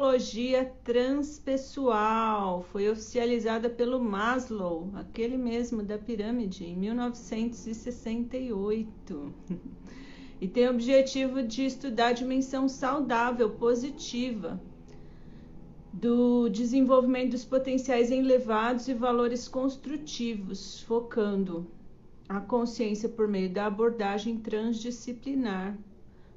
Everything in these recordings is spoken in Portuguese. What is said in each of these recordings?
psicologia transpessoal. Foi oficializada pelo Maslow, aquele mesmo da pirâmide, em 1968. E tem o objetivo de estudar a dimensão saudável, positiva, do desenvolvimento dos potenciais elevados e valores construtivos, focando a consciência por meio da abordagem transdisciplinar.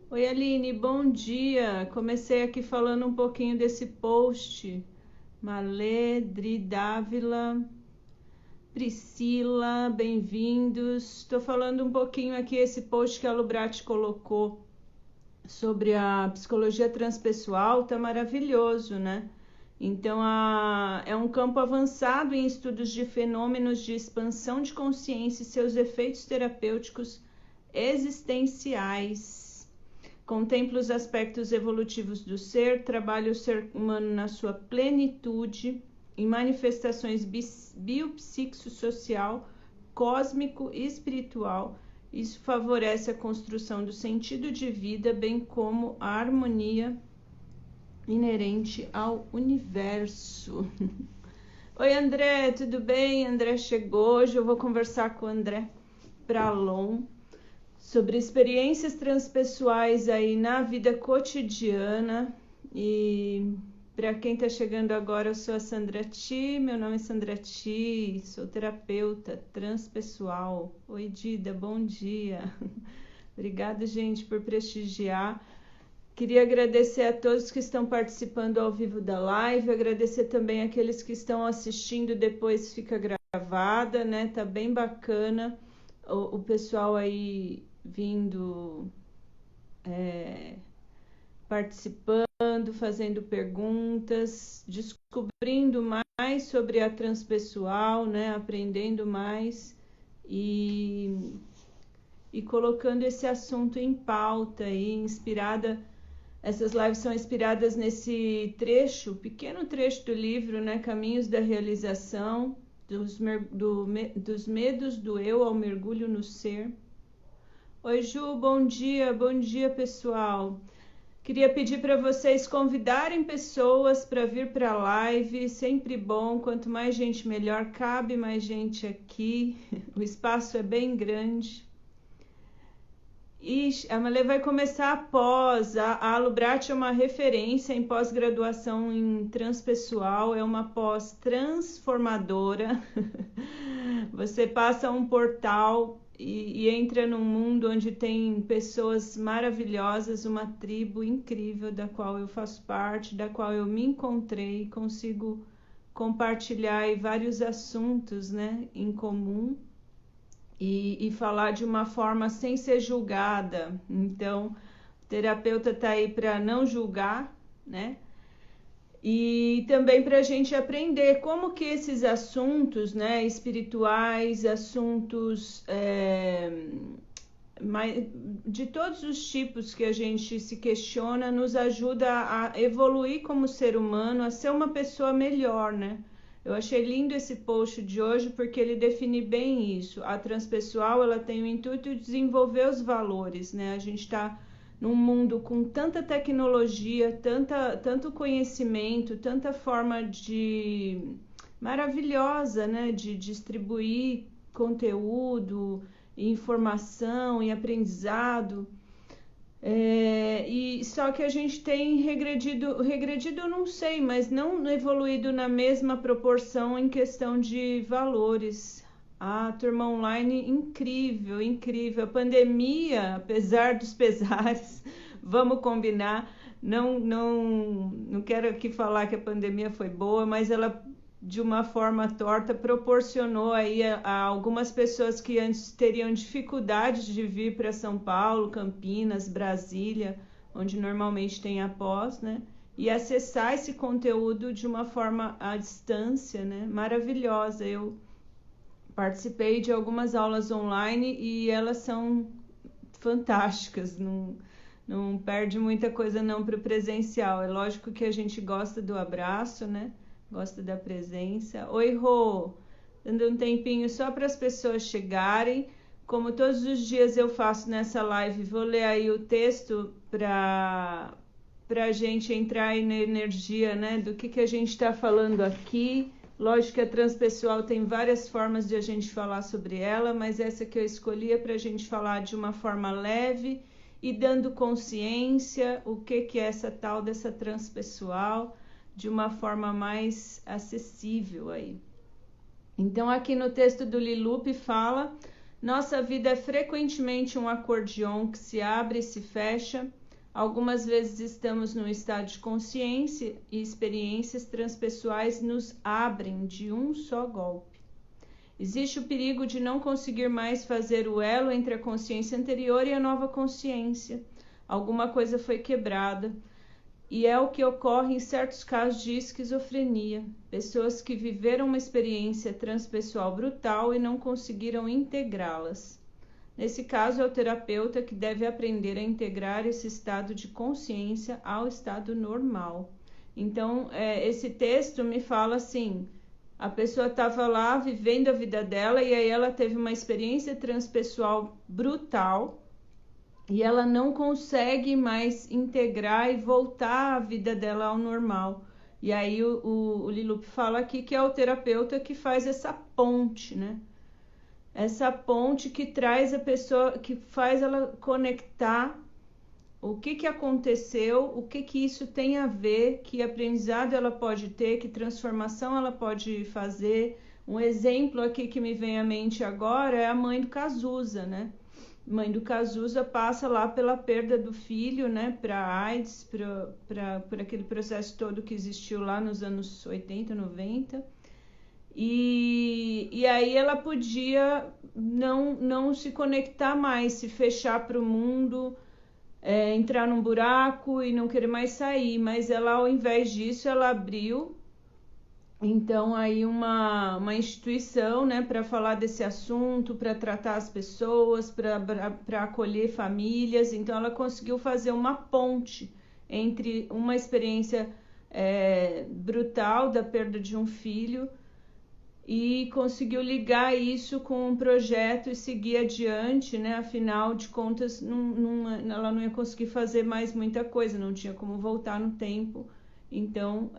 Oi, Aline, bom dia. Comecei aqui falando um pouquinho desse post. Malê, Dri Dávila, Priscila, bem-vindos. Estou falando um pouquinho aqui esse post que a Lubrati colocou sobre a psicologia transpessoal, tá maravilhoso, né? Então, é um campo avançado em estudos de fenômenos de expansão de consciência e seus efeitos terapêuticos existenciais. Contempla os aspectos evolutivos do ser, trabalha o ser humano na sua plenitude, em manifestações biopsicossocial, cósmico e espiritual. Isso favorece a construção do sentido de vida, bem como a harmonia inerente ao universo. Oi, André, tudo bem? André chegou. Hoje eu vou conversar com o André Pralon sobre experiências transpessoais aí na vida cotidiana. E para quem está chegando agora, eu sou a Sandra Ti, meu nome é Sandra Ti, sou terapeuta transpessoal. Oi, Dida, bom dia. Obrigada, gente, por prestigiar. Queria agradecer a todos que estão participando ao vivo da live, agradecer também aqueles que estão assistindo, depois fica gravada, né? Tá bem bacana o pessoal aí vindo, participando, fazendo perguntas, descobrindo mais sobre a transpessoal, né? Aprendendo mais e colocando esse assunto em pauta aí, inspirada. Essas lives são inspiradas nesse trecho, pequeno trecho do livro, né? Caminhos da Realização, dos medos do eu ao mergulho no ser. Oi, Ju, bom dia pessoal. Queria pedir para vocês convidarem pessoas para vir para a live, sempre bom, quanto mais gente melhor, cabe mais gente aqui, o espaço é bem grande. Ixi, a Malê vai começar após. A Lubrati é uma referência em pós-graduação em transpessoal, é uma pós transformadora. Você passa um portal e entra num mundo onde tem pessoas maravilhosas, uma tribo incrível da qual eu faço parte, da qual eu me encontrei, consigo compartilhar aí vários assuntos, né, em comum. E falar de uma forma sem ser julgada. Então, o terapeuta está aí para não julgar, né? E também para a gente aprender como que esses assuntos, né, espirituais, assuntos de todos os tipos que a gente se questiona, nos ajuda a evoluir como ser humano, a ser uma pessoa melhor, né? Eu achei lindo esse post de hoje porque ele define bem isso. A transpessoal, ela tem o intuito de desenvolver os valores, né? A gente está num mundo com tanta tecnologia, tanto conhecimento, tanta forma maravilhosa, né? De distribuir conteúdo, informação e aprendizado. E só que a gente tem regredido eu não sei, mas não evoluído na mesma proporção em questão de valores. A turma online, incrível, incrível. A pandemia, apesar dos pesares, vamos combinar, não quero aqui falar que a pandemia foi boa, mas ela, de uma forma torta, proporcionou aí a algumas pessoas que antes teriam dificuldade de vir para São Paulo, Campinas, Brasília, onde normalmente tem a pós, né? E acessar esse conteúdo de uma forma à distância, né? Maravilhosa. Eu participei de algumas aulas online e elas são fantásticas, não perde muita coisa não para o presencial. É lógico que a gente gosta do abraço, né? Gosta da presença. Oi, Rô, dando um tempinho só para as pessoas chegarem. Como todos os dias eu faço nessa live, vou ler aí o texto para para a gente entrar aí na energia, né, do que a gente está falando aqui. Lógico que a transpessoal tem várias formas de a gente falar sobre ela, mas essa que eu escolhi é para a gente falar de uma forma leve e dando consciência o que é essa tal dessa transpessoal de uma forma mais acessível aí. Então aqui no texto do Lilupe fala: nossa vida é frequentemente um acordeon que se abre e se fecha. Algumas vezes estamos num estado de consciência e experiências transpessoais nos abrem de um só golpe. Existe o perigo de não conseguir mais fazer o elo entre a consciência anterior e a nova consciência. Alguma coisa foi quebrada. E é o que ocorre em certos casos de esquizofrenia. Pessoas que viveram uma experiência transpessoal brutal e não conseguiram integrá-las. Nesse caso, é o terapeuta que deve aprender a integrar esse estado de consciência ao estado normal. Então, esse texto me fala assim: a pessoa estava lá vivendo a vida dela e aí ela teve uma experiência transpessoal brutal e ela não consegue mais integrar e voltar a vida dela ao normal. E aí o Lilup fala aqui que é o terapeuta que faz essa ponte, né? Essa ponte que traz a pessoa, que faz ela conectar o que aconteceu, o que isso tem a ver, que aprendizado ela pode ter, que transformação ela pode fazer. Um exemplo aqui que me vem à mente agora é a mãe do Cazuza, né? Mãe do Cazuza passa lá pela perda do filho, né, para AIDS, por aquele processo todo que existiu lá nos anos 80, 90. E aí ela podia não se conectar mais, se fechar para o mundo, entrar num buraco e não querer mais sair. Mas ela, ao invés disso, ela abriu então aí uma instituição, né, para falar desse assunto, para tratar as pessoas, para acolher famílias. Então ela conseguiu fazer uma ponte entre uma experiência brutal da perda de um filho e conseguiu ligar isso com um projeto e seguir adiante, né? Afinal de contas, ela não ia conseguir fazer mais muita coisa, não tinha como voltar no tempo. Então,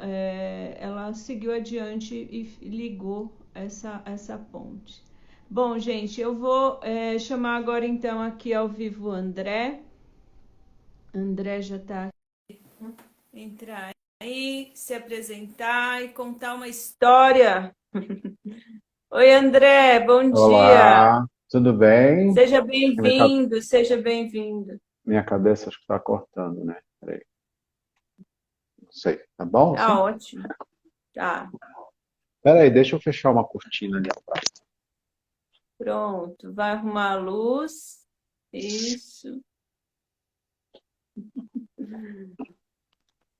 ela seguiu adiante e ligou essa ponte. Bom, gente, eu vou chamar agora então aqui ao vivo o André. André já está aqui. Entrar aí, se apresentar e contar uma história. Oi, André, bom dia. Olá, tudo bem? Seja Minha, ca- bem-vindo, seja bem-vindo. minha cabeça acho que está cortando, né? Peraí, não sei. Tá bom, Tá sim? ótimo. Tá, Peraí, deixa eu fechar uma cortina ali atrás. pronto. Vai arrumar a luz. Isso.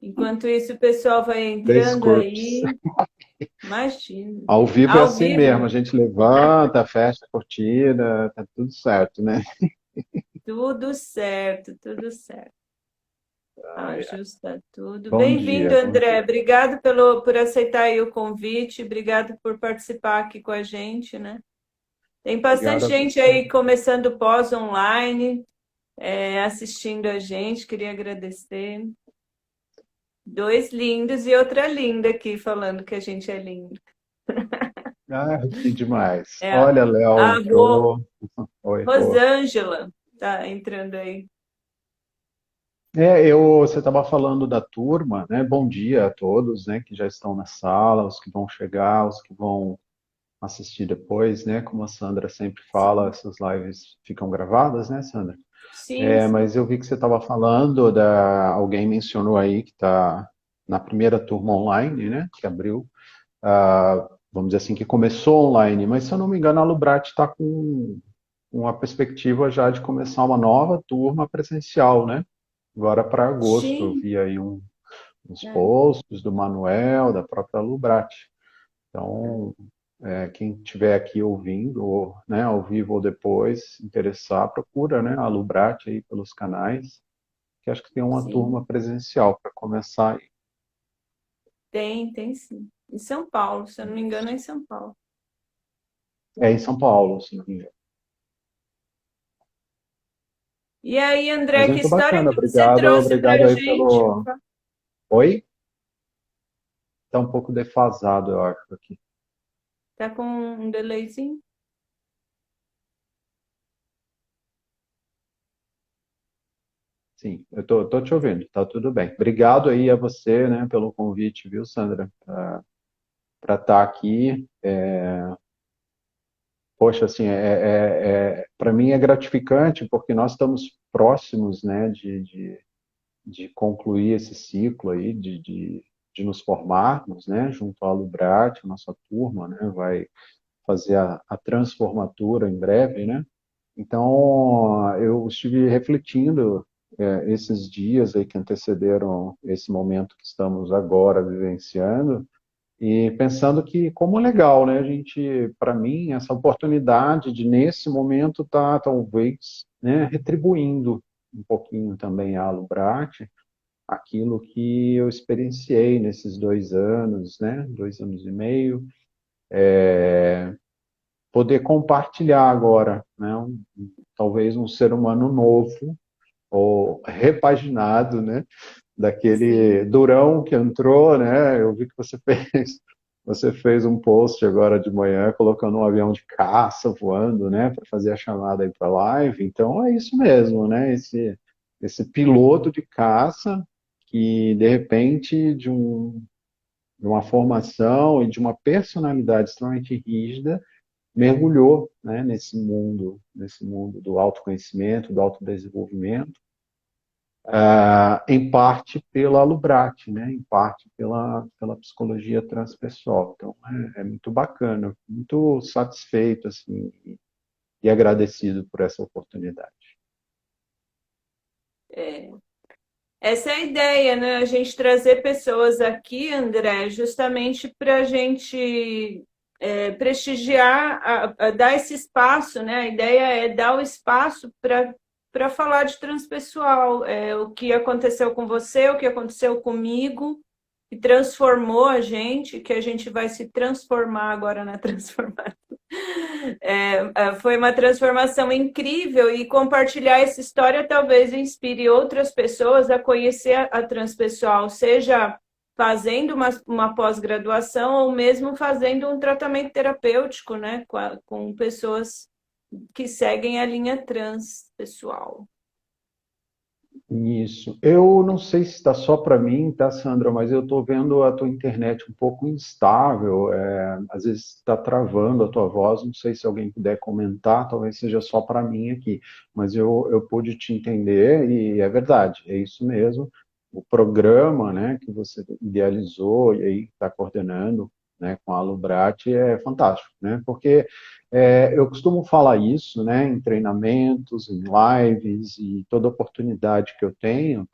Enquanto isso, o pessoal vai Três entrando cortes. aí. Imagina. Ao vivo é Ao assim mesmo, vivo, a gente levanta, fecha a cortina, tá tudo certo, né? tudo certo, tudo certo. Ai, ai. Ajusta tudo. Bom Bem-vindo, dia, bom André. dia. Obrigado por aceitar aí o convite. Obrigado por participar aqui com a gente, né? Tem bastante Obrigado a gente você. aí começando pós online, assistindo a gente, queria agradecer. Dois lindos e outra linda aqui falando que a gente é lindo. Ah, que demais. É Olha, a Léo, Ro, Oi, Rô. Rosângela tá entrando aí. Você estava falando da turma, né? Bom dia a todos, né, que já estão na sala, os que vão chegar, os que vão assistir depois, né? Como a Sandra sempre fala, Sim, essas lives ficam gravadas, né, Sandra? sim, sim. Mas eu vi que você estava falando alguém mencionou aí que está na primeira turma online, né? Que abriu, vamos dizer assim, que começou online, mas se eu não me engano, a Lubrat está com uma perspectiva já de começar uma nova turma presencial, né? Agora para agosto, eu Sim, vi aí uns é, posts do Manuel, da própria Lubrat. Então, quem estiver aqui ouvindo, ou, né, ao vivo ou depois, interessar, procura, né, a Lubrat aí pelos canais, que acho que tem uma sim. turma presencial para começar aí. Tem sim. Em São Paulo, se eu não me engano, é em São Paulo. É em São Paulo, se não me engano. E aí, Mas André, que muito história bacana, que você obrigado, trouxe para obrigado a aí gente? pelo... Oi? Está um pouco defasado, eu acho, aqui. Tá com um delayzinho? Sim, eu tô te ouvindo, tá tudo bem. Obrigado aí a você, né, pelo convite, viu, Sandra, para estar aqui. Poxa, assim, para mim é gratificante porque nós estamos próximos, né, de concluir esse ciclo aí, de nos formarmos, né, junto à Lubrate, a nossa turma, né, vai fazer a transformatura em breve, né? Então, eu estive refletindo esses dias aí que antecederam esse momento que estamos agora vivenciando e pensando que como legal, né? A gente, para mim, essa oportunidade de nesse momento tá talvez, né, retribuindo um pouquinho também a Lubrate aquilo que eu experienciei nesses 2 anos, né? 2 anos e meio, poder compartilhar agora, né? Talvez um ser humano novo ou repaginado, né? Daquele Sim. durão que entrou, né? Eu vi que você fez um post agora de manhã colocando um avião de caça voando, né? Para fazer a chamada aí para a live. Então é isso mesmo, né? Esse piloto de caça que de repente de uma formação e de uma personalidade extremamente rígida mergulhou, né, nesse mundo do autoconhecimento, do autodesenvolvimento, em parte pela Lubrate, né, em parte pela psicologia transpessoal. Então, é muito bacana, muito satisfeito assim, e agradecido por essa oportunidade. É. Essa é a ideia, né? A gente trazer pessoas aqui, André, justamente para a gente prestigiar, dar esse espaço, né? A ideia é dar o espaço para falar de transpessoal, o que aconteceu com você, o que aconteceu comigo, que transformou a gente, que a gente vai se transformar agora na transformação. Foi uma transformação incrível e compartilhar essa história talvez inspire outras pessoas a conhecer a transpessoal, seja fazendo uma pós-graduação ou mesmo fazendo um tratamento terapêutico, né, com pessoas que seguem a linha transpessoal. Isso. Eu não sei se está só para mim, tá, Sandra? Mas eu estou vendo a tua internet um pouco instável. Às vezes está travando a tua voz. Não sei se alguém puder comentar. Talvez seja só para mim aqui. Mas eu pude te entender e é verdade. É isso mesmo. O programa, né, que você idealizou e aí está coordenando, né, com a Lubrate é fantástico, né? Porque eu costumo falar isso, né, em treinamentos, em lives e toda oportunidade que eu tenho,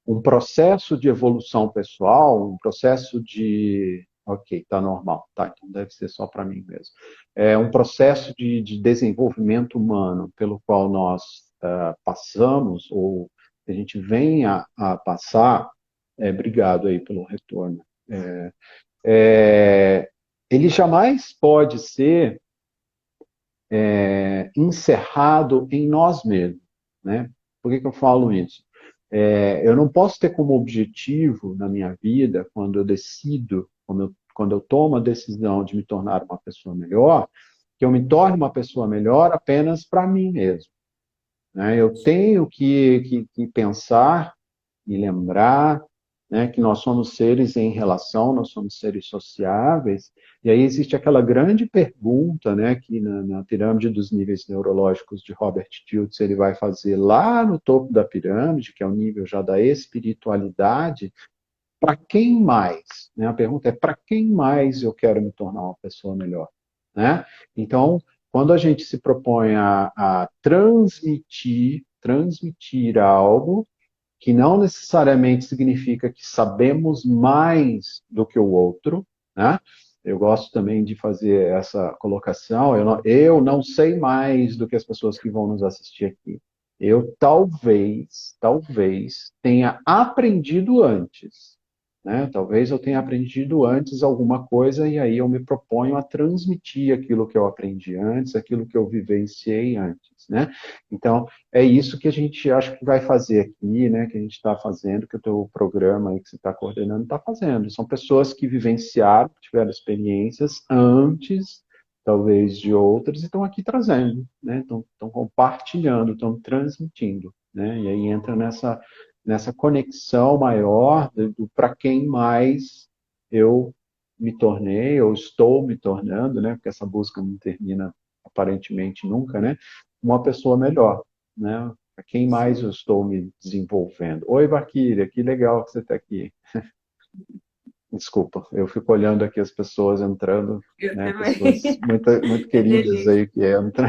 um processo de evolução pessoal, um processo de, ok, tá normal, tá, então deve ser só para mim mesmo, é um processo de desenvolvimento humano pelo qual nós passamos ou a gente vem a passar, obrigado aí pelo retorno. É, ele jamais pode ser encerrado em nós mesmos, né? Por que eu falo isso? Eu não posso ter como objetivo na minha vida, quando eu decido, quando eu tomo a decisão de me tornar uma pessoa melhor, que eu me torne uma pessoa melhor apenas para mim mesmo, né? Eu tenho que pensar e lembrar, né, que nós somos seres em relação, nós somos seres sociáveis, e aí existe aquela grande pergunta, né, que na pirâmide dos níveis neurológicos de Robert Tilts ele vai fazer lá no topo da pirâmide, que é o nível já da espiritualidade, para quem mais? Né? A pergunta é para quem mais eu quero me tornar uma pessoa melhor? Né? Então, quando a gente se propõe a transmitir algo, que não necessariamente significa que sabemos mais do que o outro, né? Eu gosto também de fazer essa colocação. Eu não sei mais do que as pessoas que vão nos assistir aqui. Eu talvez tenha aprendido antes, né? Talvez eu tenha aprendido antes alguma coisa e aí eu me proponho a transmitir aquilo que eu aprendi antes, aquilo que eu vivenciei antes. né? Então, é isso que a gente acha que vai fazer aqui, né? Que a gente está fazendo, que o teu programa aí que você está coordenando está fazendo. São pessoas que vivenciaram, tiveram experiências antes, talvez, de outras, e estão aqui trazendo, né? Estão compartilhando, estão transmitindo, né? E aí entra nessa conexão maior do para quem mais eu me tornei, ou estou me tornando, né? Porque essa busca não termina aparentemente nunca, né? Uma pessoa melhor, né? Para quem mais eu Sim. estou me desenvolvendo. Oi, Valquíria, que legal que você está aqui. Desculpa, eu fico olhando aqui as pessoas entrando, Eu né? também. Pessoas muito, muito É queridas delícia. aí que entram.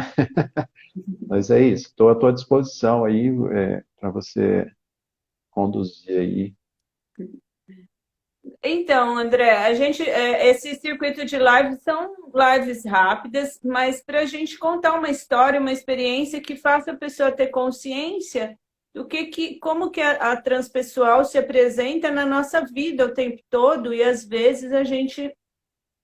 Mas é isso, estou à tua disposição aí para você conduzir aí. Então, André, esse circuito de lives são lives rápidas, mas para a gente contar uma história, uma experiência que faça a pessoa ter consciência do como que a transpessoal se apresenta na nossa vida o tempo todo e às vezes a gente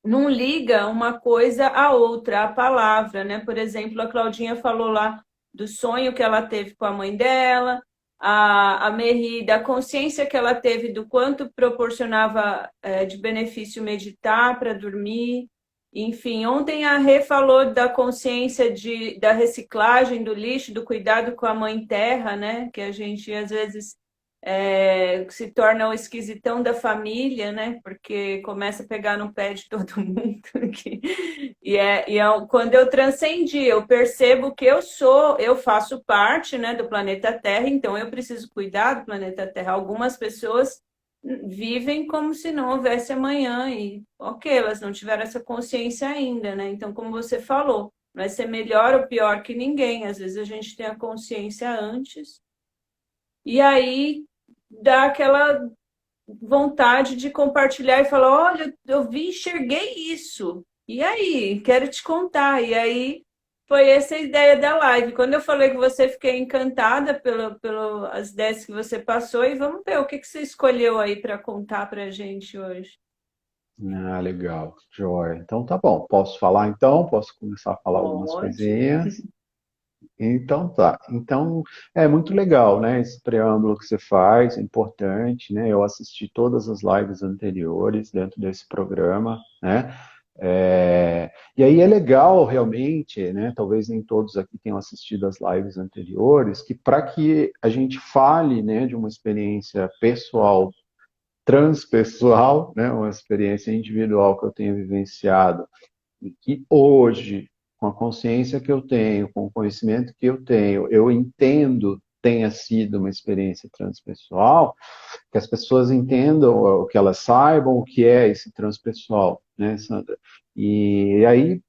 não liga uma coisa à outra, a palavra, né? Por exemplo, a Claudinha falou lá do sonho que ela teve com a mãe dela, a Merri, da consciência que ela teve do quanto proporcionava de benefício meditar para dormir. Enfim, ontem a Rê falou da consciência da reciclagem do lixo, do cuidado com a mãe terra, né? Que a gente às vezes se torna o esquisitão da família, né? Porque começa a pegar no pé de todo mundo. Quando eu transcendi, eu percebo que eu faço parte, né, do planeta Terra, então eu preciso cuidar do planeta Terra. Algumas pessoas vivem como se não houvesse amanhã e, ok, elas não tiveram essa consciência ainda, né? Então, como você falou, vai ser melhor ou pior que ninguém. Às vezes a gente tem a consciência antes e aí dá aquela vontade de compartilhar e falar: olha, eu vi, enxerguei isso. E aí, quero te contar. E aí foi essa a ideia da live. Quando eu falei com você, fiquei encantada pelas ideias que você passou. E vamos ver o que você escolheu aí para contar para a gente hoje. Ah, legal, joia. Então tá bom, posso falar então? Posso começar a falar algumas Pode. coisinhas? Então tá. Então é muito legal, né? Esse preâmbulo que você faz, é importante, né? Eu assisti todas as lives anteriores dentro desse programa, né? E aí é legal realmente, né? Talvez nem todos aqui tenham assistido as lives anteriores, que para que a gente fale, né, de uma experiência pessoal, transpessoal, né? Uma experiência individual que eu tenho vivenciado e que hoje, com a consciência que eu tenho, com o conhecimento que eu tenho, eu entendo tenha sido uma experiência transpessoal, que as pessoas entendam, ou que elas saibam o que é esse transpessoal, né, Sandra? E aí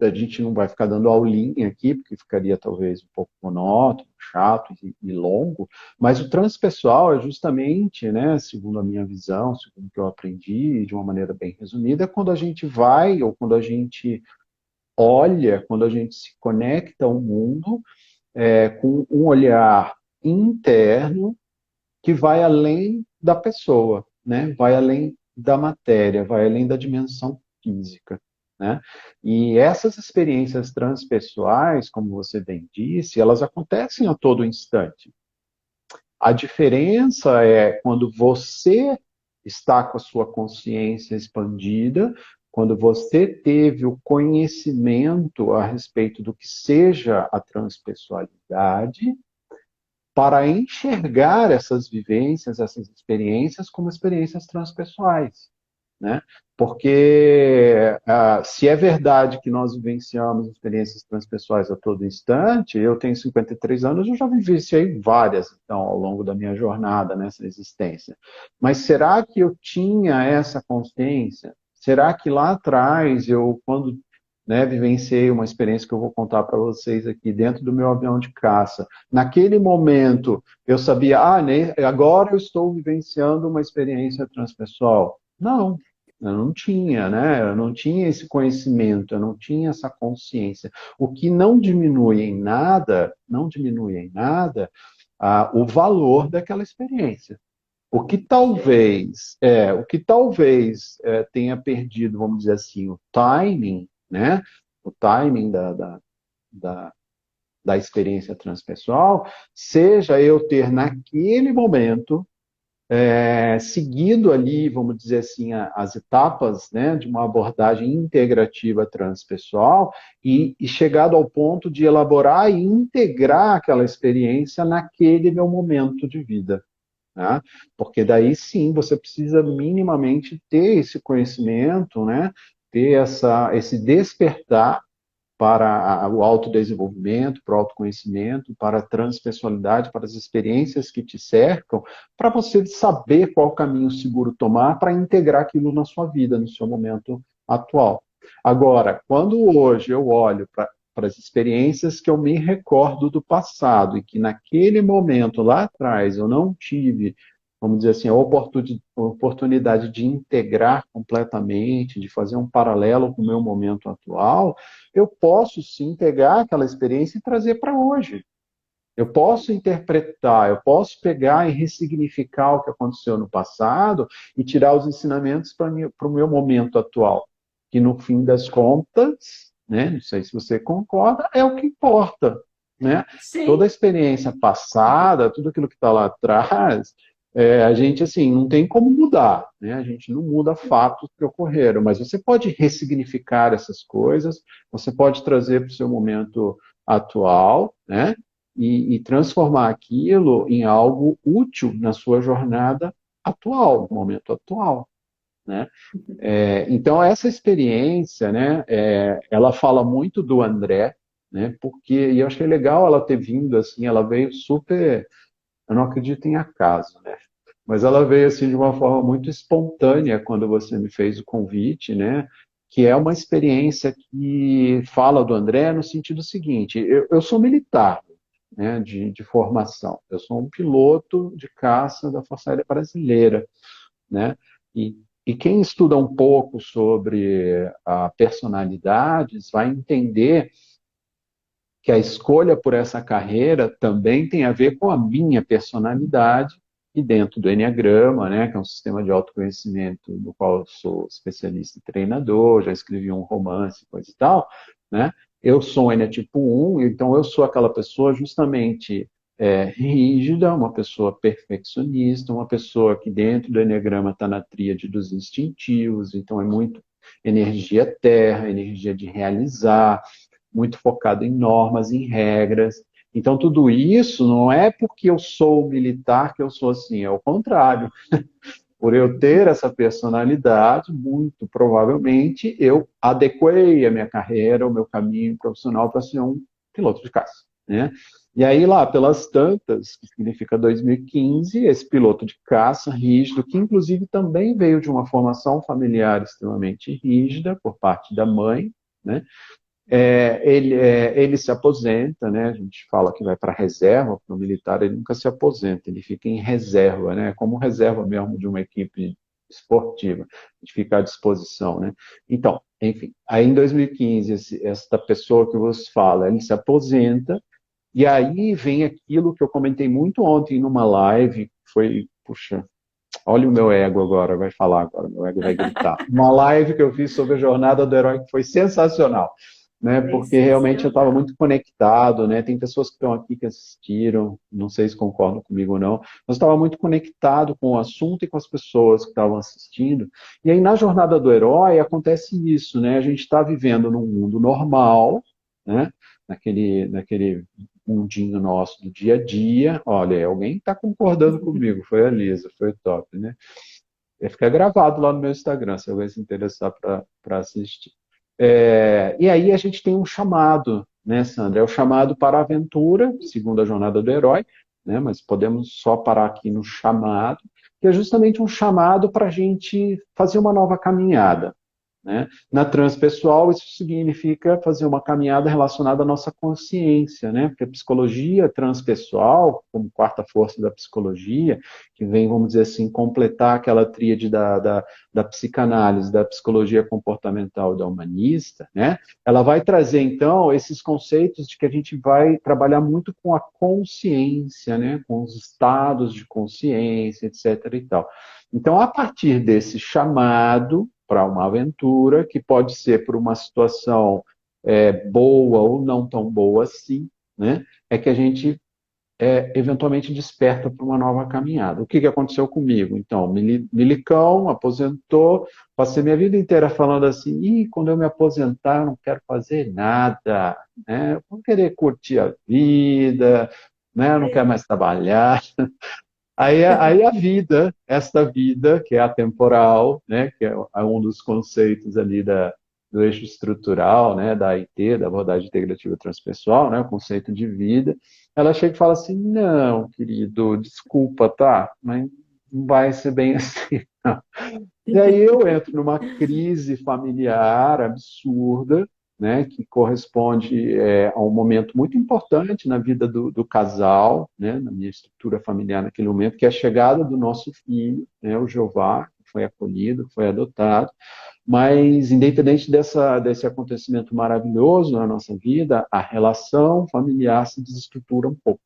a gente não vai ficar dando aulinha aqui, porque ficaria talvez um pouco monótono, chato e longo, mas o transpessoal é justamente, né, segundo a minha visão, segundo o que eu aprendi, de uma maneira bem resumida, é quando a gente vai, ou quando a gente olha, quando a gente se conecta ao mundo com um olhar interno que vai além da pessoa, né? Vai além da matéria, vai além da dimensão física, né? E essas experiências transpessoais, como você bem disse, elas acontecem a todo instante. A diferença é quando você está com a sua consciência expandida, quando você teve o conhecimento a respeito do que seja a transpessoalidade, para enxergar essas vivências, essas experiências como experiências transpessoais, né? Porque se é verdade que nós vivenciamos experiências transpessoais a todo instante, eu tenho 53 anos, eu já vivenciei várias, então, ao longo da minha jornada nessa existência. Mas será que eu tinha essa consciência? Será que lá atrás, quando vivenciei uma experiência que eu vou contar para vocês aqui dentro do meu avião de caça. Naquele momento, eu sabia, agora eu estou vivenciando uma experiência transpessoal. Não, eu não tinha, né? Eu não tinha esse conhecimento, eu não tinha essa consciência. O que não diminui em nada, não diminui em nada o valor daquela experiência. O que talvez tenha perdido, vamos dizer assim, o timing, né? O timing da da experiência transpessoal seja eu ter naquele momento seguido ali, vamos dizer assim, as etapas, né, de uma abordagem integrativa transpessoal e chegado ao ponto de elaborar e integrar aquela experiência naquele meu momento de vida. Né? Porque daí sim você precisa minimamente ter esse conhecimento, né, ter esse despertar para o autodesenvolvimento, para o autoconhecimento, para a transpessoalidade, para as experiências que te cercam, para você saber qual caminho seguro tomar para integrar aquilo na sua vida, no seu momento atual. Agora, quando hoje eu olho para as experiências que eu me recordo do passado e que naquele momento lá atrás eu não tive, vamos dizer assim, a oportunidade de integrar completamente, de fazer um paralelo com o meu momento atual, eu posso sim pegar aquela experiência e trazer para hoje. Eu posso interpretar, eu posso pegar e ressignificar o que aconteceu no passado e tirar os ensinamentos para o meu momento atual. Que no fim das contas, né, não sei se você concorda, é o que importa. Né? Toda a Sim. experiência passada, tudo aquilo que está lá atrás, a gente assim não tem como mudar, né? A gente não muda fatos que ocorreram, mas você pode ressignificar essas coisas, você pode trazer para o seu momento atual, né? E transformar aquilo em algo útil na sua jornada atual, no momento atual, né? Então essa experiência, né? Ela fala muito do André, né? Porque e eu achei legal ela ter vindo assim, ela veio super, eu não acredito em acaso, né? Mas ela veio assim de uma forma muito espontânea quando você me fez o convite, né? Que é uma experiência que fala do André no sentido seguinte: eu sou militar, né? De formação, eu sou um piloto de caça da Força Aérea Brasileira, né? E quem estuda um pouco sobre a personalidades vai entender que a escolha por essa carreira também tem a ver com a minha personalidade e dentro do Enneagrama, né, que é um sistema de autoconhecimento no qual eu sou especialista e treinador, já escrevi um romance, coisa e tal, né? Eu sou um Enneatipo tipo 1, então eu sou aquela pessoa justamente rígida, uma pessoa perfeccionista, uma pessoa que dentro do Enneagrama está na tríade dos instintivos, então é muito energia terra, energia de realizar, muito focado em normas, em regras. Então, tudo isso não é porque eu sou militar que eu sou assim, é o contrário. Por eu ter essa personalidade, muito provavelmente eu adequei a minha carreira, o meu caminho profissional para ser um piloto de caça, né? E aí, lá pelas tantas, que significa 2015, esse piloto de caça rígido, que inclusive também veio de uma formação familiar extremamente rígida por parte da mãe, né? Ele se aposenta, né? A gente fala que vai para a reserva, para o militar ele nunca se aposenta, ele fica em reserva, né? Como reserva mesmo de uma equipe esportiva, de ficar à disposição, né? Então, enfim, aí em 2015, esta pessoa que vos fala, ele se aposenta, e aí vem aquilo que eu comentei muito ontem numa live, foi, puxa, olha o meu ego agora, vai falar agora, meu ego vai gritar. Uma live que eu fiz sobre a jornada do herói que foi sensacional, né? Porque realmente eu estava Sensacional. muito conectado, né? Tem pessoas que estão aqui que assistiram, não sei se concordam comigo ou não, mas estava muito conectado com o assunto e com as pessoas que estavam assistindo. E aí na jornada do herói acontece isso, né? A gente está vivendo num mundo normal, né? Naquele mundinho nosso do dia a dia. Olha, alguém está concordando comigo, foi a Lisa, foi top, né? Vai ficar gravado lá no meu Instagram, se alguém se interessar para assistir. E aí a gente tem um chamado, né, Sandra? É o chamado para a aventura, segundo a jornada do herói, né? Mas podemos só parar aqui no chamado, que é justamente um chamado para a gente fazer uma nova caminhada. Né? Na transpessoal, isso significa fazer uma caminhada relacionada à nossa consciência, né? Porque a psicologia transpessoal, como quarta força da psicologia, que vem, vamos dizer assim, completar aquela tríade da psicanálise, da psicologia comportamental e da humanista, né? Ela vai trazer, então, esses conceitos de que a gente vai trabalhar muito com a consciência, né? Com os estados de consciência, etc. e tal. Então, a partir desse chamado para uma aventura, que pode ser por uma situação boa ou não tão boa assim, né, é que a gente eventualmente desperta para uma nova caminhada. O que que aconteceu comigo? Então, milicão, aposentou, passei minha vida inteira falando assim, quando eu me aposentar eu não quero fazer nada, né? Eu vou querer curtir a vida, né? Eu não quero mais trabalhar. Aí a vida, esta vida, que é atemporal, né, que é um dos conceitos ali do eixo estrutural, né, da AIT, da abordagem integrativa transpessoal, né, o conceito de vida, ela chega e fala assim, não, querido, desculpa, tá, mas não vai ser bem assim. Não. E aí eu entro numa crise familiar absurda, né, que corresponde a um momento muito importante na vida do casal, né, na minha estrutura familiar naquele momento, que é a chegada do nosso filho, né, o Jeová, que foi acolhido, que foi adotado, mas independente desse acontecimento maravilhoso na nossa vida, a relação familiar se desestrutura um pouco.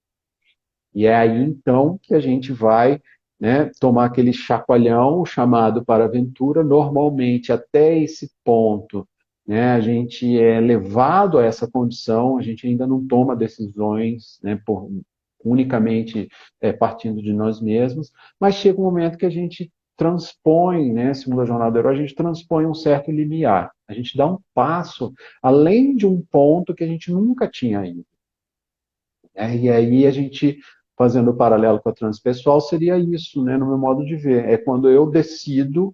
E é aí então que a gente vai, né, tomar aquele chacoalhão chamado para a aventura. Normalmente, até esse ponto, né, a gente é levado a essa condição, a gente ainda não toma decisões, né, unicamente partindo de nós mesmos, mas chega um momento que a gente transpõe, né, segundo a jornada do herói, a gente transpõe um certo limiar. A gente dá um passo além de um ponto que a gente nunca tinha ido. E aí a gente, fazendo o paralelo com a transpessoal, seria isso, né, no meu modo de ver. É quando eu decido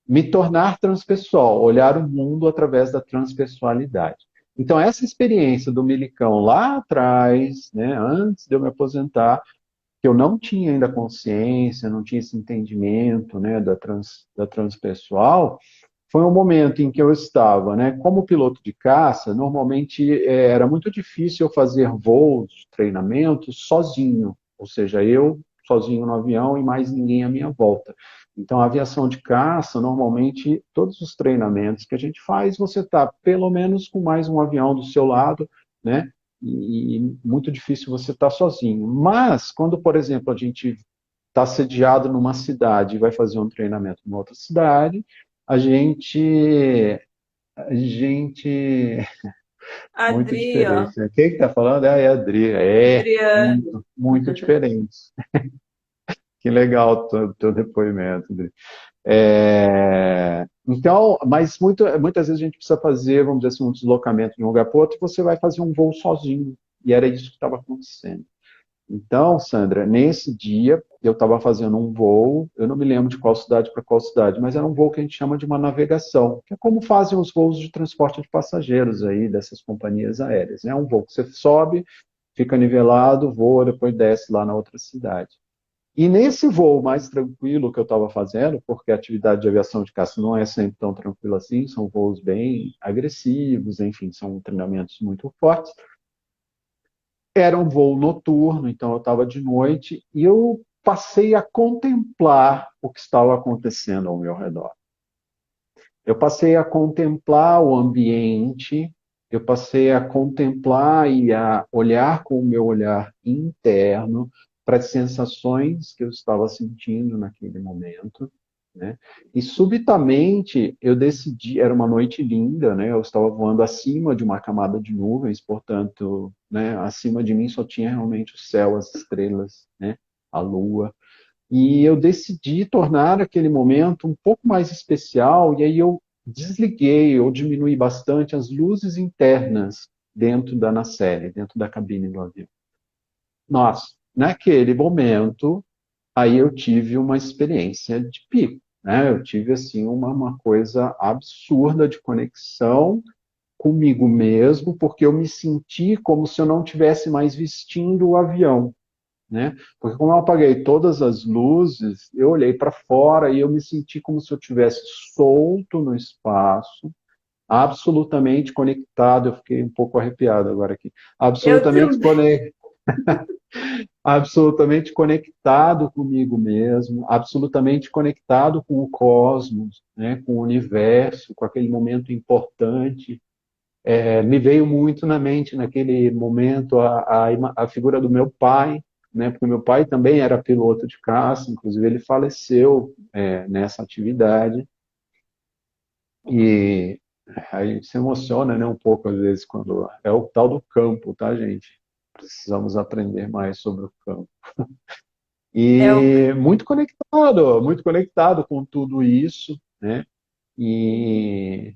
me tornar transpessoal, olhar o mundo através da transpessoalidade. Então, essa experiência do Milicão lá atrás, né, antes de eu me aposentar, que eu não tinha ainda consciência, não tinha esse entendimento, né, da transpessoal, foi um momento em que eu estava, né, como piloto de caça, normalmente era muito difícil eu fazer voos, treinamentos sozinho, ou seja, eu sozinho no avião e mais ninguém à minha volta. Então, a aviação de caça, normalmente, todos os treinamentos que a gente faz, você está pelo menos com mais um avião do seu lado, né? E muito difícil você estar sozinho. Mas, quando, por exemplo, a gente está sediado numa cidade e vai fazer um treinamento numa outra cidade, a gente, a gente, muito Adri, ó. diferente, né? Quem que está falando? É a Adri. Adriane. Muito, muito diferente. Que legal o teu depoimento, Adri. Então, mas muitas vezes a gente precisa fazer, vamos dizer assim, um deslocamento de um lugar para o outro e você vai fazer um voo sozinho. E era isso que estava acontecendo. Então, Sandra, nesse dia eu estava fazendo um voo, eu não me lembro de qual cidade para qual cidade, mas era um voo que a gente chama de uma navegação, que é como fazem os voos de transporte de passageiros aí dessas companhias aéreas. É um voo que você sobe, fica nivelado, voa, depois desce lá na outra cidade. E nesse voo mais tranquilo que eu estava fazendo, porque a atividade de aviação de caça não é sempre tão tranquila assim, são voos bem agressivos, enfim, são treinamentos muito fortes. Era um voo noturno, então eu estava de noite e eu passei a contemplar o que estava acontecendo ao meu redor. Eu passei a contemplar o ambiente, eu passei a contemplar e a olhar com o meu olhar interno para as sensações que eu estava sentindo naquele momento, né? E subitamente eu decidi, era uma noite linda, né? Eu estava voando acima de uma camada de nuvens, portanto, né, acima de mim só tinha realmente o céu, as estrelas, né? A lua. E eu decidi tornar aquele momento um pouco mais especial, e aí eu desliguei ou diminuí bastante as luzes internas dentro da nacelle, dentro da cabine do avião. Nossa, naquele momento, aí eu tive uma experiência de pico, né? Eu tive, assim, uma coisa absurda de conexão comigo mesmo, porque eu me senti como se eu não tivesse mais vestindo o avião, né? Porque como eu apaguei todas as luzes, eu olhei para fora e eu me senti como se eu tivesse solto no espaço, absolutamente conectado. Eu fiquei um pouco arrepiado agora aqui. Eu Absolutamente também. absolutamente conectado comigo mesmo, absolutamente conectado com o cosmos, né? Com o universo, com aquele momento importante. Me veio muito na mente naquele momento a figura do meu pai, né? Porque meu pai também era piloto de caça, inclusive ele faleceu nessa atividade. E a gente se emociona, né, um pouco às vezes quando é o tal do campo, tá, gente? precisamos aprender mais sobre o campo. É o... E muito conectado com tudo isso, né? E,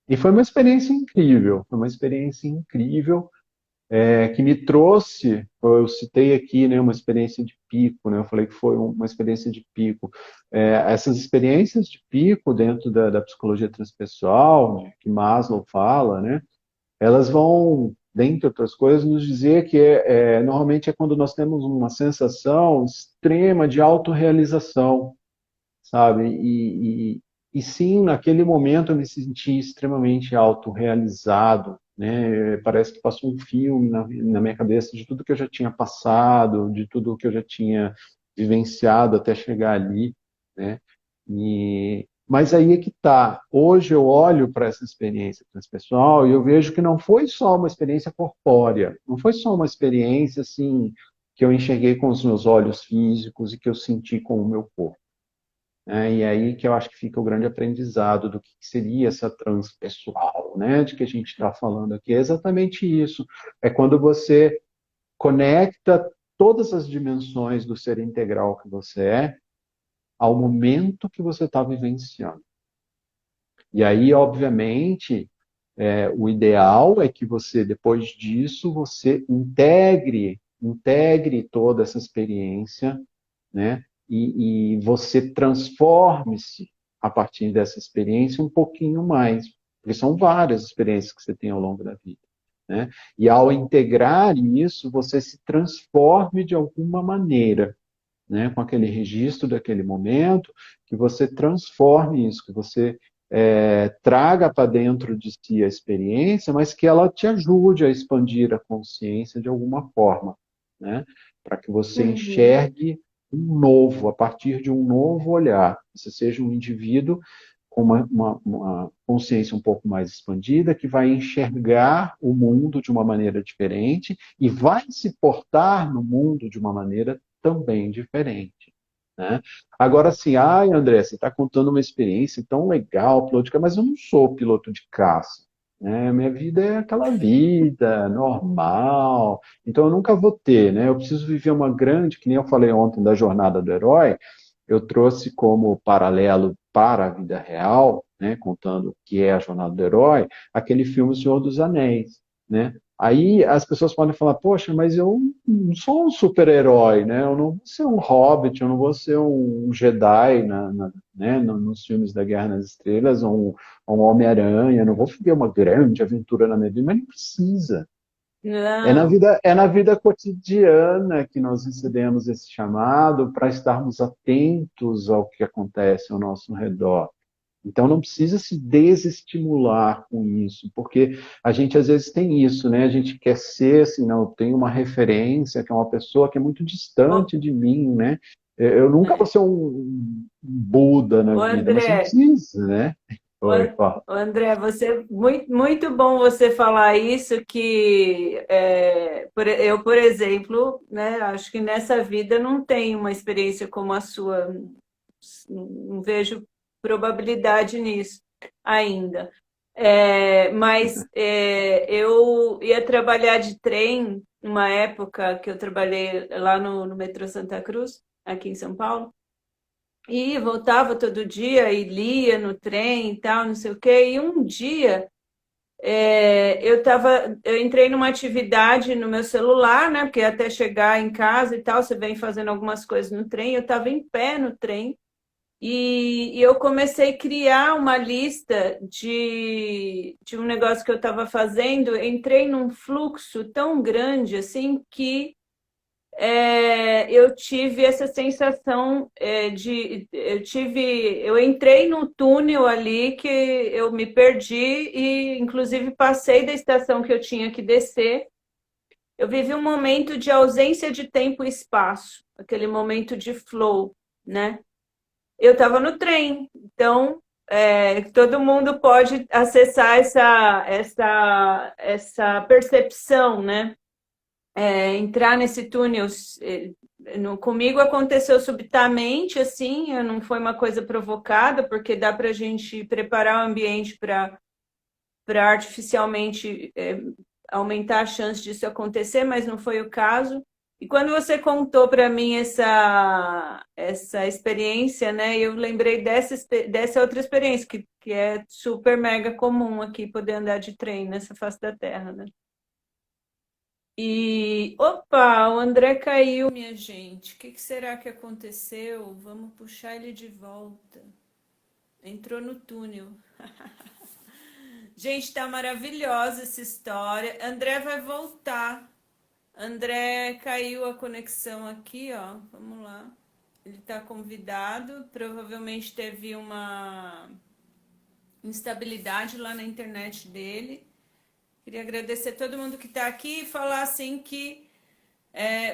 e foi uma experiência incrível, foi uma experiência incrível que me trouxe, eu citei aqui, né, uma experiência de pico, né? Eu falei que foi uma experiência de pico. Essas experiências de pico dentro da psicologia transpessoal, que Maslow fala, né? Elas vão, dentre outras coisas, nos dizer que normalmente é quando nós temos uma sensação extrema de autorrealização, sabe? E sim, naquele momento eu me senti extremamente autorrealizado, né? Parece que passou um filme na minha cabeça de tudo que eu já tinha passado, de tudo que eu já tinha vivenciado até chegar ali, né? Mas aí é que tá. Hoje eu olho para essa experiência transpessoal e eu vejo que não foi só uma experiência corpórea, não foi só uma experiência assim que eu enxerguei com os meus olhos físicos e que eu senti com o meu corpo, né? E aí que eu acho que fica o grande aprendizado do que seria essa transpessoal, né? De que a gente está falando aqui. É exatamente isso. É quando você conecta todas as dimensões do ser integral que você é ao momento que você está vivenciando. E aí, obviamente, o ideal é que você, depois disso, você integre toda essa experiência, né? E você transforme-se a partir dessa experiência um pouquinho mais, porque são várias experiências que você tem ao longo da vida, né? E ao integrar isso, você se transforme de alguma maneira, né? Com aquele registro daquele momento, que você transforme isso, que você traga para dentro de si a experiência, mas que ela te ajude a expandir a consciência de alguma forma, né? Para que você Uhum. enxergue um novo, a partir de um novo olhar. Você seja um indivíduo com uma consciência um pouco mais expandida, que vai enxergar o mundo de uma maneira diferente e vai se portar no mundo de uma maneira também diferente, né? Agora, assim, ai, André, você está contando uma experiência tão legal, piloto de caça, mas eu não sou piloto de caça, né? Minha vida é aquela vida normal, então eu nunca vou ter, né? Eu preciso viver uma grande, que nem eu falei ontem da jornada do herói, eu trouxe como paralelo para a vida real, né, contando o que é a jornada do herói, aquele filme O Senhor dos Anéis, né? Aí as pessoas podem falar, poxa, mas eu não sou um super-herói, né? Eu não vou ser um hobbit, eu não vou ser um Jedi né, nos filmes da Guerra nas Estrelas, ou um Homem-Aranha, eu não vou viver uma grande aventura na minha vida, mas não precisa. Não. É na vida cotidiana que nós recebemos esse chamado para estarmos atentos ao que acontece ao nosso redor. Então não precisa se desestimular com isso, porque a gente às vezes tem isso, né? A gente quer ser assim, não, eu tenho uma referência, que é uma pessoa que é muito Ô, distante de mim, né? Eu nunca vou é. ser um Buda na Ô, vida, mas você não André, precisa, né? ô, Oi, fala. ô, André, você muito bom você falar isso que eu, por exemplo, né, acho que nessa vida não tenho uma experiência como a sua, não vejo probabilidade nisso ainda. Mas eu ia trabalhar de trem numa época que eu trabalhei lá no metrô Santa Cruz, aqui em São Paulo. E voltava todo dia e lia no trem e tal, não sei o quê. E um dia eu entrei numa atividade no meu celular, né? Porque até chegar em casa e tal, você vem fazendo algumas coisas no trem. Eu estava em pé no trem e eu comecei a criar uma lista de um negócio que eu estava fazendo. Entrei num fluxo tão grande assim que eu tive essa sensação eu entrei no túnel ali que eu me perdi e inclusive passei da estação que eu tinha que descer. Eu vivi um momento de ausência de tempo e espaço, aquele momento de flow, né? Eu estava no trem, então todo mundo pode acessar essa percepção, né? Entrar nesse túnel. Comigo aconteceu subitamente, assim, não foi uma coisa provocada, porque dá para a gente preparar o ambiente para artificialmente aumentar a chance disso acontecer, mas não foi o caso. E quando você contou para mim essa experiência, né, eu lembrei dessa outra experiência, que é super mega comum aqui, poder andar de trem nessa face da Terra, né? E, opa, o André caiu, minha gente. O que será que aconteceu? Vamos puxar ele de volta. Entrou no túnel. Gente, tá maravilhosa essa história. André vai voltar. André, caiu a conexão aqui, ó. Vamos lá. Ele tá convidado. Provavelmente teve uma instabilidade lá na internet dele. Queria agradecer a todo mundo que tá aqui e falar assim que.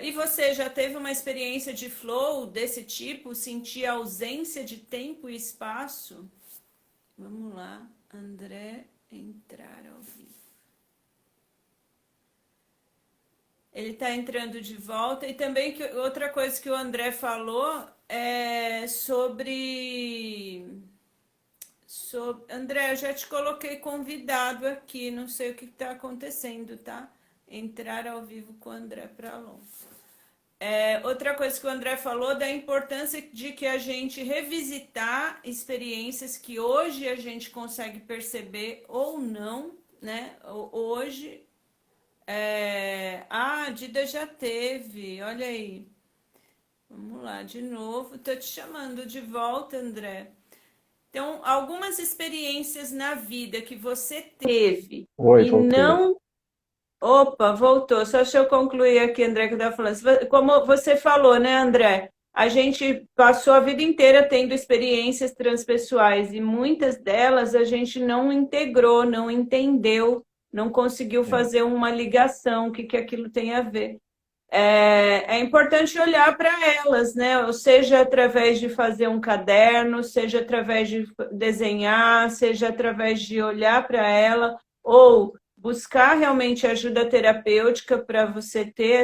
E você já teve uma experiência de flow desse tipo? Sentir a ausência de tempo e espaço? Vamos lá. André, entrar ao vivo. Ele está entrando de volta. E também outra coisa que o André falou é André, eu já te coloquei convidado aqui. Não sei o que está acontecendo, tá? Entrar ao vivo com o André Pralon. Outra coisa que o André falou da importância de que a gente revisitar experiências que hoje a gente consegue perceber ou não, né? Hoje. A Dida já teve, olha aí. Vamos lá, de novo. Tô te chamando de volta, André. Então, algumas experiências na vida que você teve Oi, e voltei. não. Opa, voltou. Só deixa eu concluir aqui, André, que eu estava falando. Como você falou, né, André? A gente passou a vida inteira tendo experiências transpessoais e muitas delas a gente não integrou, não entendeu, não conseguiu fazer uma ligação, o que aquilo tem a ver. É importante olhar para elas, né? Ou seja, através de fazer um caderno, seja através de desenhar, seja através de olhar para ela, ou buscar realmente ajuda terapêutica para você ter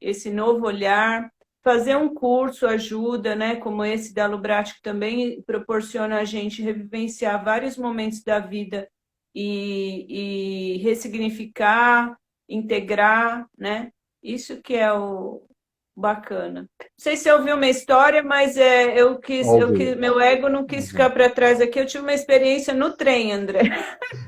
esse novo olhar. Fazer um curso ajuda, né? Como esse da Lubrati, que também proporciona a gente revivenciar vários momentos da vida e ressignificar, integrar, né? Isso que é o bacana. Não sei se você ouviu uma história, mas Ouvi. meu ego não quis Uhum. ficar para trás aqui. Eu tive uma experiência no trem, André.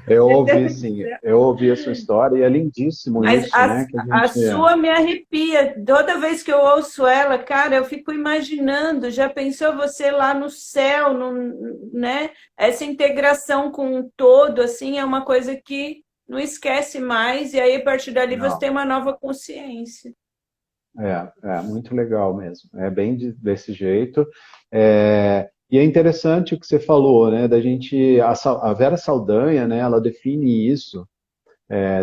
Eu ouvi, sim. Eu ouvi a sua história e é lindíssimo Mas isso, né? Que a a gente. sua me arrepia. Toda vez que eu ouço ela, cara, eu fico imaginando. Já pensou você lá no céu, né? Essa integração com o todo, assim, é uma coisa que não esquece mais. E aí, a partir dali, você Não. tem uma nova consciência. É muito legal mesmo. É bem desse jeito. E é interessante o que você falou, né? Da gente, a Vera Saldanha, né? Ela define isso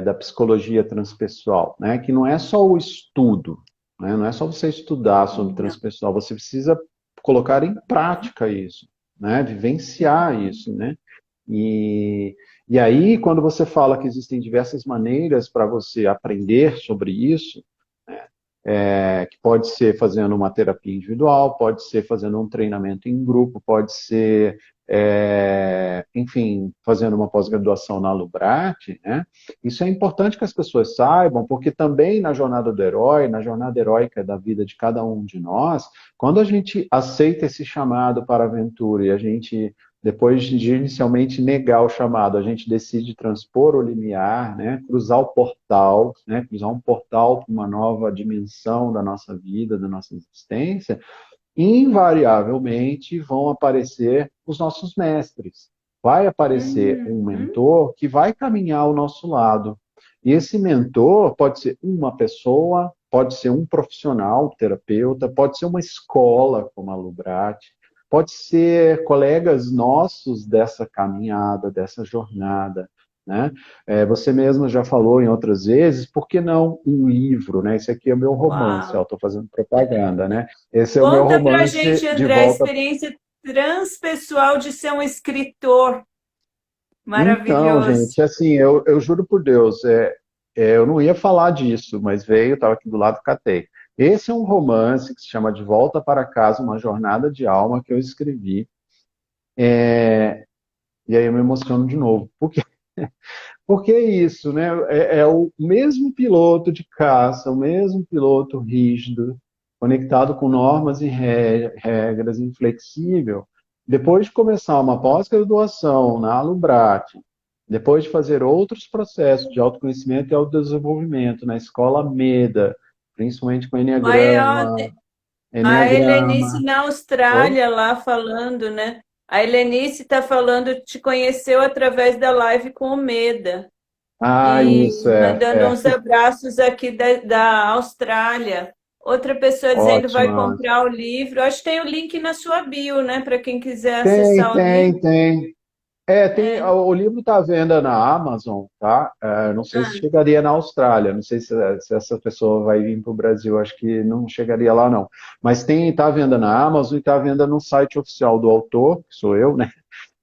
da psicologia transpessoal, né? Que não é só o estudo, né? Não é só você estudar sobre transpessoal. Você precisa colocar em prática isso, né? Vivenciar isso, né? E, e aí, quando você fala que existem diversas maneiras para você aprender sobre isso, né, que pode ser fazendo uma terapia individual, pode ser fazendo um treinamento em grupo, pode ser, enfim, fazendo uma pós-graduação na Lubrate, né? Isso é importante que as pessoas saibam, porque também na jornada do herói, na jornada heróica da vida de cada um de nós, quando a gente aceita esse chamado para a aventura e a gente depois de inicialmente negar o chamado, a gente decide transpor o limiar, né, cruzar o portal, né, cruzar um portal para uma nova dimensão da nossa vida, da nossa existência, invariavelmente vão aparecer os nossos mestres. Vai aparecer um mentor que vai caminhar ao nosso lado. E esse mentor pode ser uma pessoa, pode ser um profissional, terapeuta, pode ser uma escola, como a Lubrati, pode ser colegas nossos dessa caminhada, dessa jornada, né? Você mesmo já falou em outras vezes, por que não um livro, né? Esse aqui é o meu romance, ó, Uau! estou fazendo propaganda, né? Esse é o meu Conta pra gente, romance de André, a volta. experiência transpessoal de ser um escritor Então, maravilhoso. gente, assim, eu juro por Deus, eu não ia falar disso, mas veio, estava aqui do lado, catei. Esse é um romance que se chama De Volta para Casa, uma jornada de alma que eu escrevi. E aí eu me emociono de novo. Por quê? Porque é isso, né? É o mesmo piloto de caça, o mesmo piloto rígido, conectado com normas e regras, inflexível. Depois de começar uma pós-graduação na Alubrat, depois de fazer outros processos de autoconhecimento e autodesenvolvimento na escola MEDA, principalmente com Aí, ó, Enneagrama, a Helenice Enneagrama. na Oi? Austrália lá falando, né? A Helenice está falando, te conheceu através da live com o Meda Ah, isso e mandando uns é. abraços aqui da Austrália. Outra pessoa dizendo vai Ótima. comprar o livro. Acho que tem o link na sua bio, né? Para quem quiser Tem, acessar o livro. tem, tem. É. O livro está à venda na Amazon, tá? Não sei se Ah, chegaria na Austrália, não sei se essa pessoa vai vir para o Brasil, acho que não chegaria lá, não. Mas está à venda na Amazon e está à venda no site oficial do autor, que sou eu, né?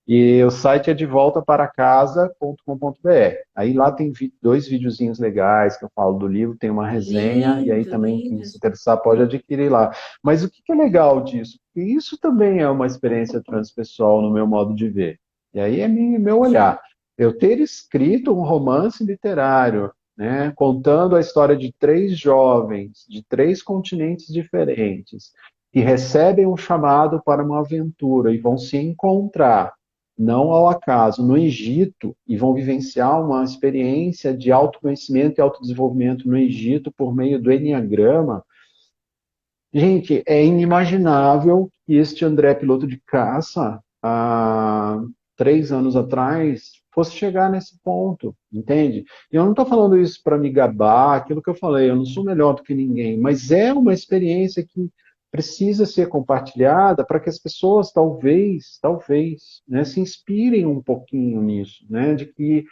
E o site é de volta para casa.com.br. Aí lá tem dois videozinhos legais que eu falo do livro, tem uma resenha, e aí lindo, também quem lindo. se interessar pode adquirir lá. Mas o que é legal disso? Porque isso também é uma experiência transpessoal no meu modo de ver. E aí é meu olhar. Eu ter escrito um romance literário, né, contando a história de três jovens, de três continentes diferentes, que recebem um chamado para uma aventura e vão se encontrar não ao acaso, no Egito, e vão vivenciar uma experiência de autoconhecimento e autodesenvolvimento no Egito por meio do Enneagrama. Gente, é inimaginável que este André, piloto de caça, há 3 anos atrás, fosse chegar nesse ponto, entende? E eu não estou falando isso para me gabar, aquilo que eu falei, eu não sou melhor do que ninguém, mas é uma experiência que precisa ser compartilhada para que as pessoas talvez, né, se inspirem um pouquinho nisso, né, de que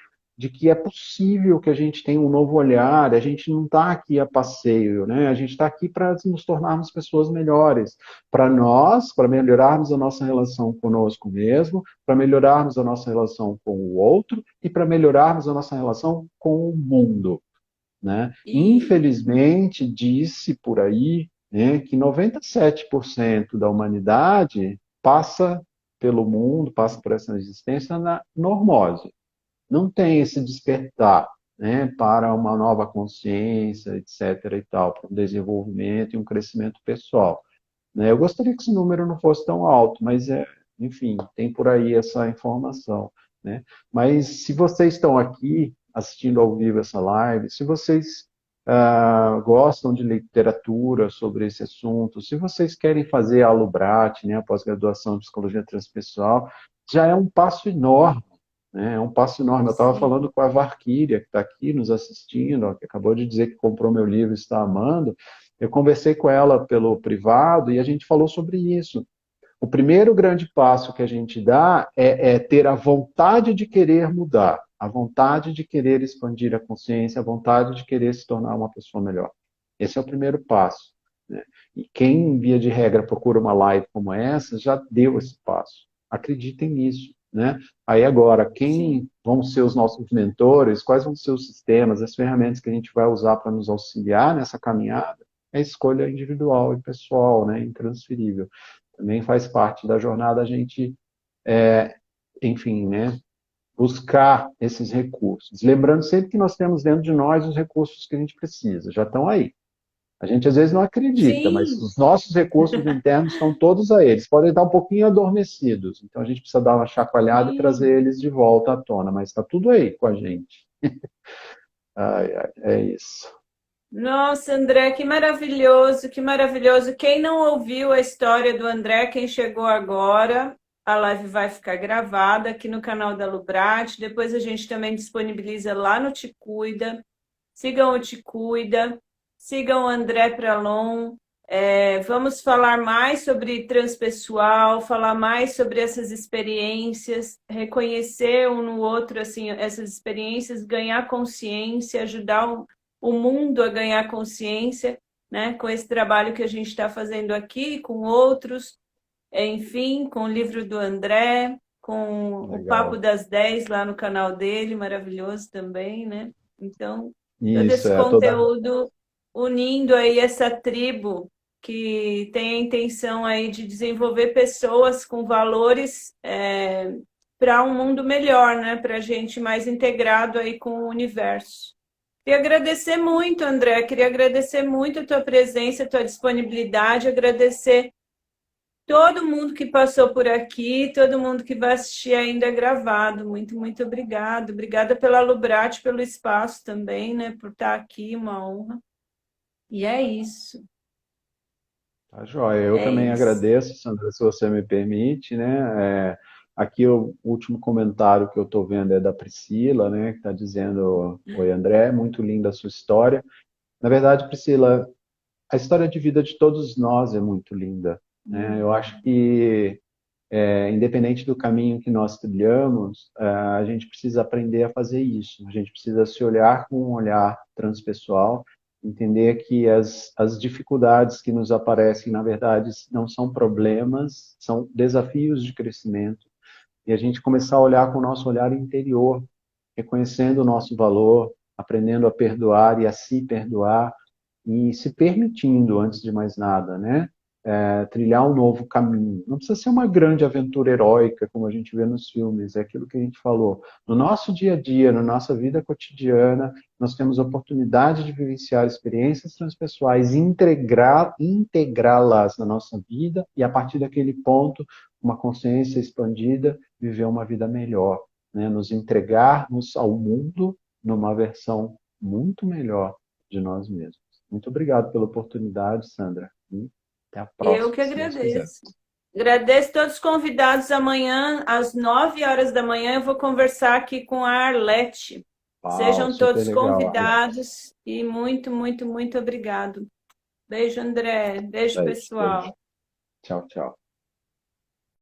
é possível que a gente tenha um novo olhar, a gente não está aqui a passeio, né? A gente está aqui para nos tornarmos pessoas melhores, para nós, para melhorarmos a nossa relação conosco mesmo, para melhorarmos a nossa relação com o outro e para melhorarmos a nossa relação com o mundo, né? E Infelizmente, disse por aí, né, que 97% da humanidade passa pelo mundo, passa por essa existência na normose, não tem esse despertar, né, para uma nova consciência, etc. e tal, para um desenvolvimento e um crescimento pessoal. Né? Eu gostaria que esse número não fosse tão alto, mas enfim, tem por aí essa informação, né? Mas se vocês estão aqui assistindo ao vivo essa live, se vocês gostam de literatura sobre esse assunto, se vocês querem fazer a Alubrat, né, a pós-graduação em psicologia transpessoal, já é um passo enorme, né? É um passo enorme. Eu estava sim. falando com a Valquíria, que está aqui nos assistindo, ó, que acabou de dizer que comprou meu livro e está amando. Eu conversei com ela pelo privado e a gente falou sobre isso. O primeiro grande passo que a gente dá é ter a vontade de querer mudar, a vontade de querer expandir a consciência, a vontade de querer se tornar uma pessoa melhor. Esse é o primeiro passo, né? E quem, via de regra, procura uma live como essa, já deu esse passo. Acreditem nisso, né? Aí agora, Sim. quem vão ser os nossos mentores, quais vão ser os sistemas, as ferramentas que a gente vai usar para nos auxiliar nessa caminhada, é escolha individual e pessoal, né? Intransferível. Também faz parte da jornada a gente, enfim, né, buscar esses recursos. Lembrando sempre que nós temos dentro de nós os recursos que a gente precisa, já estão aí. A gente às vezes não acredita, mas Sim. os nossos recursos internos estão todos aí. Eles podem estar um pouquinho adormecidos, então a gente precisa dar uma chacoalhada e Sim. trazer eles de volta à tona, mas está tudo aí com a gente. Ai, ai, é isso. Nossa, André, que maravilhoso, que maravilhoso. Quem não ouviu a história do André, quem chegou agora, a live vai ficar gravada aqui no canal da Lubrate. Depois a gente também disponibiliza lá no Te Cuida. Sigam o Te Cuida, sigam o André Pralon. Vamos falar mais sobre transpessoal, falar mais sobre essas experiências, reconhecer um no outro assim essas experiências, ganhar consciência, ajudar o mundo a ganhar consciência, né? Com esse trabalho que a gente está fazendo aqui, com outros, enfim, com o livro do André, com o Papo Legal. das 10 lá no canal dele, maravilhoso também, né? Então, todo Isso, esse é toda. conteúdo unindo aí essa tribo que tem a intenção aí de desenvolver pessoas com valores para um mundo melhor, né? Para a gente mais integrado aí com o universo. Queria agradecer muito, André. Queria agradecer muito a tua presença, a tua disponibilidade, agradecer todo mundo que passou por aqui, todo mundo que vai assistir ainda gravado. Muito, muito obrigado. Obrigada pela Lubrate, pelo espaço também, né? Por estar aqui, uma honra. E é isso. Tá joia. Eu É também isso. agradeço, Sandra, se você me permite, né? Aqui o último comentário que eu estou vendo é da Priscila, né? Que está dizendo: Oi, André, muito linda a sua história. Na verdade, Priscila, a história de vida de todos nós é muito linda, né? Eu acho que, independente do caminho que nós trilhamos, a gente precisa aprender a fazer isso. A gente precisa se olhar com um olhar transpessoal, entender que as dificuldades que nos aparecem, na verdade, não são problemas, são desafios de crescimento. E a gente começar a olhar com o nosso olhar interior, reconhecendo o nosso valor, aprendendo a perdoar e a se perdoar, e se permitindo, antes de mais nada, né? Trilhar um novo caminho. Não precisa ser uma grande aventura heróica, como a gente vê nos filmes, é aquilo que a gente falou. No nosso dia a dia, na nossa vida cotidiana, nós temos a oportunidade de vivenciar experiências transpessoais, integrá-las na nossa vida e, a partir daquele ponto, uma consciência expandida, viver uma vida melhor, né? Nos entregarmos ao mundo numa versão muito melhor de nós mesmos. Muito obrigado pela oportunidade, Sandra. E até a Eu próxima, que se Deus quiser. agradeço. Agradeço todos os convidados. Amanhã, às 9 horas da manhã, eu vou conversar aqui com a Arlete. Uau, Sejam super todos legal, Alex. convidados e muito, muito, muito obrigado. Beijo, André. Beijo, Beijo, beijo. pessoal. Tchau, tchau.